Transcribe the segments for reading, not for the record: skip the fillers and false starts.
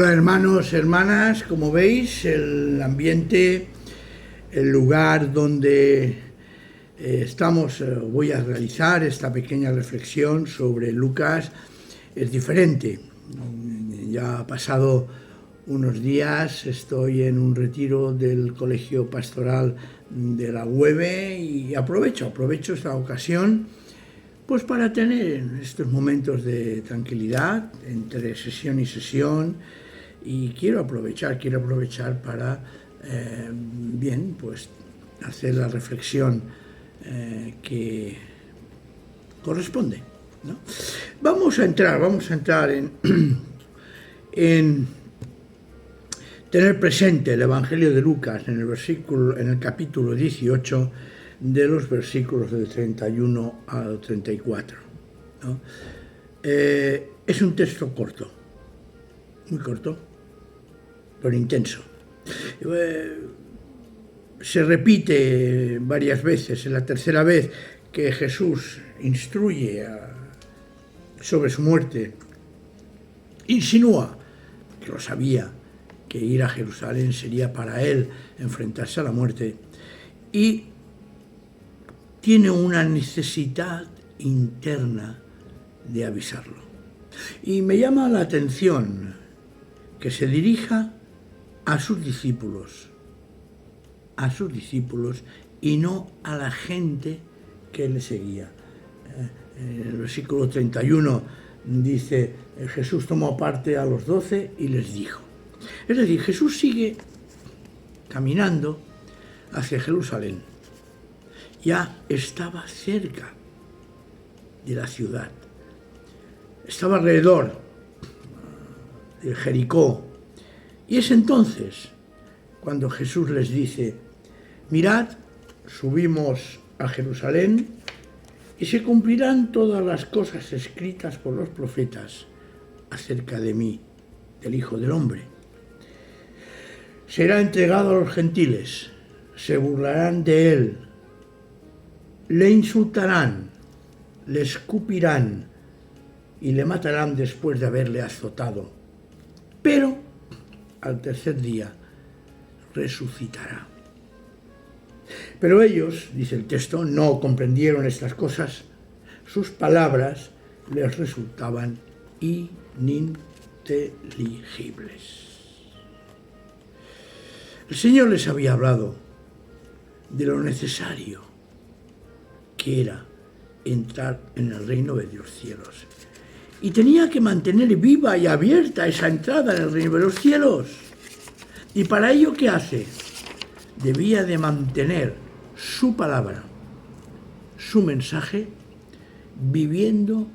Hola hermanos, hermanas, como veis el ambiente, el lugar donde voy a realizar esta pequeña reflexión sobre Lucas es diferente. Ya ha pasado unos días, estoy en un retiro del Colegio Pastoral de la UEB y aprovecho esta ocasión pues para tener estos momentos de tranquilidad entre sesión y sesión, y quiero aprovechar para pues hacer la reflexión que corresponde, ¿no? Vamos a entrar en tener presente el Evangelio de Lucas en el capítulo 18, de los versículos del 31 al 34, ¿no? Es un texto corto, muy corto, pero intenso. Se repite varias veces. En la tercera vez que Jesús instruye sobre su muerte, insinúa que lo sabía, que ir a Jerusalén sería para él enfrentarse a la muerte, y tiene una necesidad interna de avisarlo. Y me llama la atención que se dirija a sus discípulos y no a la gente que le seguía. En el versículo 31 dice: Jesús tomó aparte a los 12 y les dijo. Es decir, Jesús sigue caminando hacia Jerusalén. Ya estaba cerca de la ciudad, estaba alrededor de Jericó, y es entonces cuando Jesús les dice: mirad, subimos a Jerusalén y se cumplirán todas las cosas escritas por los profetas acerca de mí, del Hijo del Hombre. Será entregado a los gentiles, se burlarán de él, le insultarán, le escupirán y le matarán después de haberle azotado. Pero al tercer día resucitará. Pero ellos, dice el texto, no comprendieron estas cosas. Sus palabras les resultaban ininteligibles. El Señor les había hablado de lo necesario que era entrar en el reino de los cielos, y tenía que mantener viva y abierta esa entrada en el reino de los cielos. Y para ello, ¿qué hace? Debía de mantener su palabra, su mensaje, viviendo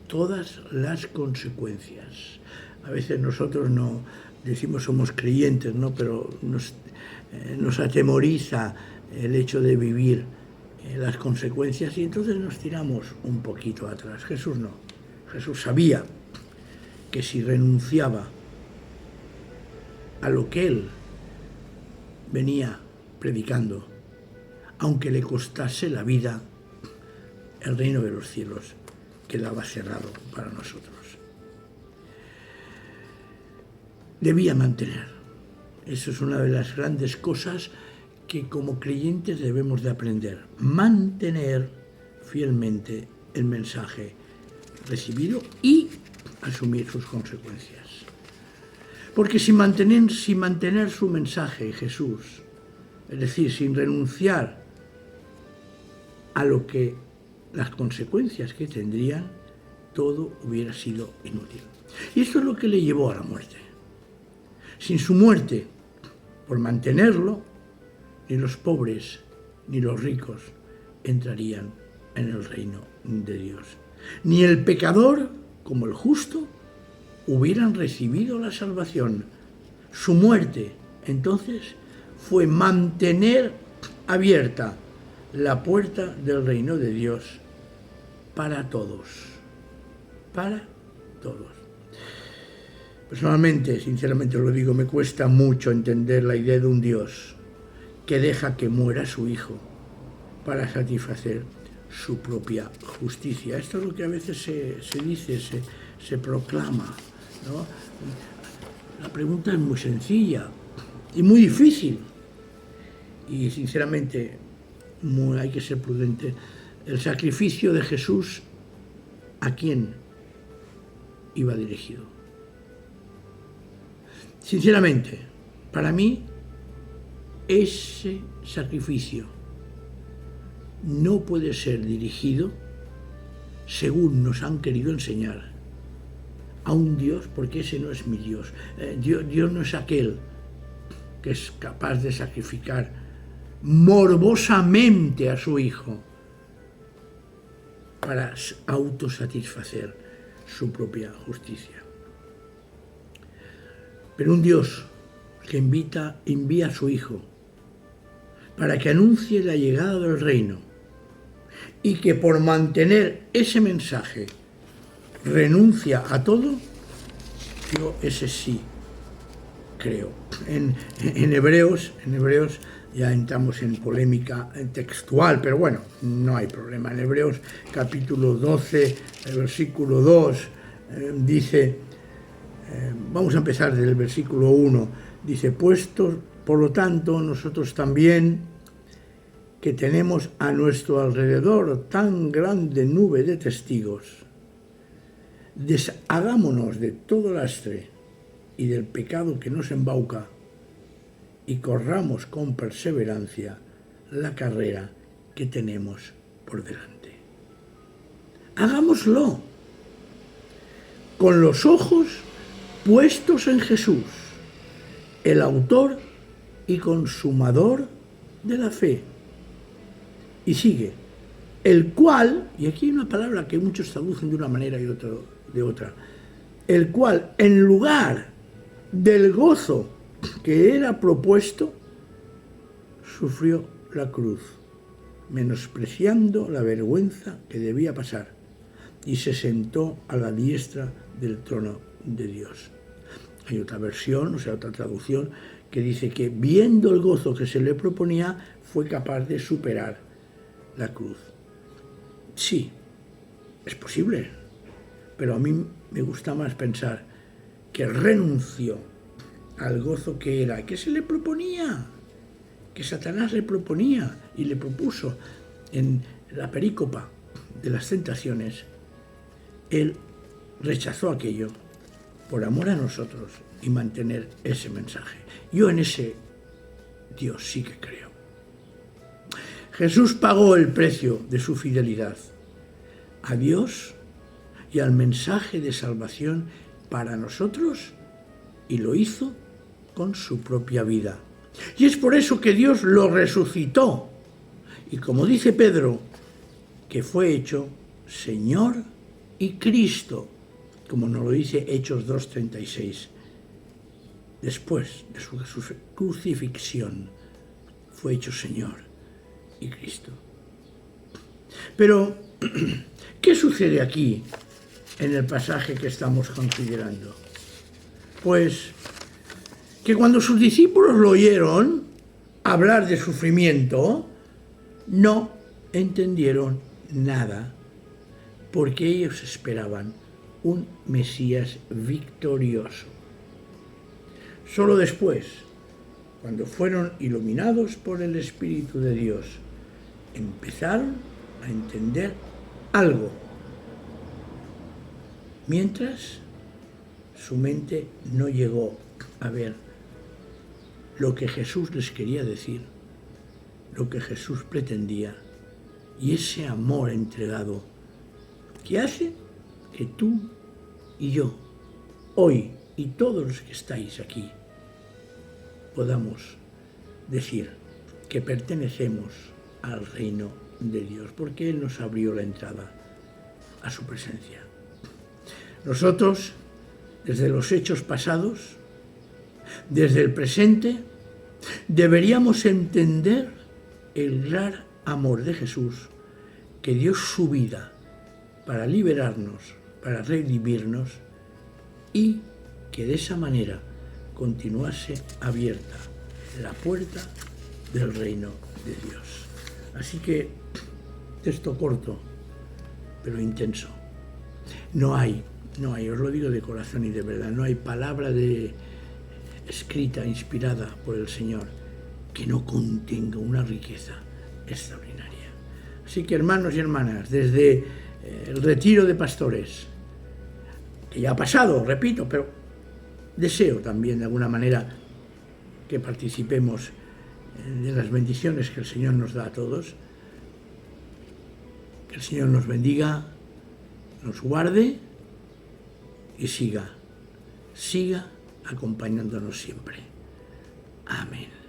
todas las consecuencias. A veces nosotros no decimos somos creyentes, ¿no? Pero nos atemoriza el hecho de vivir las consecuencias, y entonces nos tiramos un poquito atrás. Jesús no. Jesús sabía que si renunciaba a lo que él venía predicando, aunque le costase la vida, el reino de los cielos quedaba cerrado para nosotros. Debía mantener. Eso es una de las grandes cosas que como creyentes debemos de aprender: mantener fielmente el mensaje recibido y asumir sus consecuencias. Porque sin mantener su mensaje, Jesús, es decir, sin renunciar a las consecuencias que tendrían, todo hubiera sido inútil. Y esto es lo que le llevó a la muerte. Sin su muerte, por mantenerlo, ni los pobres ni los ricos entrarían en el reino de Dios. Ni el pecador como el justo hubieran recibido la salvación. Su muerte, entonces, fue mantener abierta la puerta del reino de Dios para todos. Para todos. Personalmente, sinceramente lo digo, me cuesta mucho entender la idea de un Dios que deja que muera su Hijo para satisfacer su propia justicia. Esto es lo que a veces se dice, se proclama, ¿no? La pregunta es muy sencilla y muy difícil. Y sinceramente hay que ser prudente. El sacrificio de Jesús, ¿a quién iba dirigido? Sinceramente, para mí, ese sacrificio no puede ser dirigido, según nos han querido enseñar, a un Dios, porque ese no es mi Dios. Dios no es aquel que es capaz de sacrificar morbosamente a su Hijo para autosatisfacer su propia justicia. Pero un Dios que envía a su Hijo para que anuncie la llegada del reino y que por mantener ese mensaje renuncia a todo, yo ese sí creo. En Hebreos ya entramos en polémica textual, pero bueno, no hay problema. En Hebreos capítulo 12, el versículo 2, dice, vamos a empezar desde el versículo 1, dice, puestos, por lo tanto, nosotros también, que tenemos a nuestro alrededor tan grande nube de testigos, deshagámonos de todo lastre y del pecado que nos embauca y corramos con perseverancia la carrera que tenemos por delante. Hagámoslo con los ojos puestos en Jesús, el autor y consumador de la fe. Y sigue, el cual, y aquí hay una palabra que muchos traducen de una manera y otro de otra, el cual en lugar del gozo que era propuesto, sufrió la cruz, menospreciando la vergüenza que debía pasar, y se sentó a la diestra del trono de Dios. Hay otra versión, o sea, otra traducción, que dice que viendo el gozo que se le proponía, fue capaz de superar la cruz. Sí, es posible, pero a mí me gusta más pensar que renunció al gozo que era, que se le proponía, que Satanás le proponía y le propuso en la perícopa de las tentaciones. Él rechazó aquello por amor a nosotros y mantener ese mensaje. Yo en ese Dios sí que creo. Jesús pagó el precio de su fidelidad a Dios y al mensaje de salvación para nosotros, y lo hizo con su propia vida. Y es por eso que Dios lo resucitó. Y como dice Pedro, que fue hecho Señor y Cristo, como nos lo dice Hechos 2:36. Después de su crucifixión, fue hecho Señor y Cristo. Pero, ¿qué sucede aquí en el pasaje que estamos considerando? Pues que cuando sus discípulos lo oyeron hablar de sufrimiento, no entendieron nada, porque ellos esperaban un Mesías victorioso. Solo después, cuando fueron iluminados por el Espíritu de Dios, empezaron a entender algo. Mientras, su mente no llegó a ver lo que Jesús les quería decir, lo que Jesús pretendía, y ese amor entregado que hace que tú y yo, hoy, y todos los que estáis aquí, podamos decir que pertenecemos al reino de Dios, porque Él nos abrió la entrada a su presencia. Nosotros, desde los hechos pasados, desde el presente, deberíamos entender el gran amor de Jesús, que dio su vida para liberarnos, para redimirnos, y que de esa manera continuase abierta la puerta del reino de Dios. Así que, texto corto, pero intenso. No hay, os lo digo de corazón y de verdad, no hay palabra de escrita, inspirada por el Señor, que no contenga una riqueza extraordinaria. Así que, hermanos y hermanas, desde el retiro de pastores, que ya ha pasado, repito, pero deseo también de alguna manera que participemos de las bendiciones que el Señor nos da a todos. Que el Señor nos bendiga, nos guarde y siga acompañándonos siempre. Amén.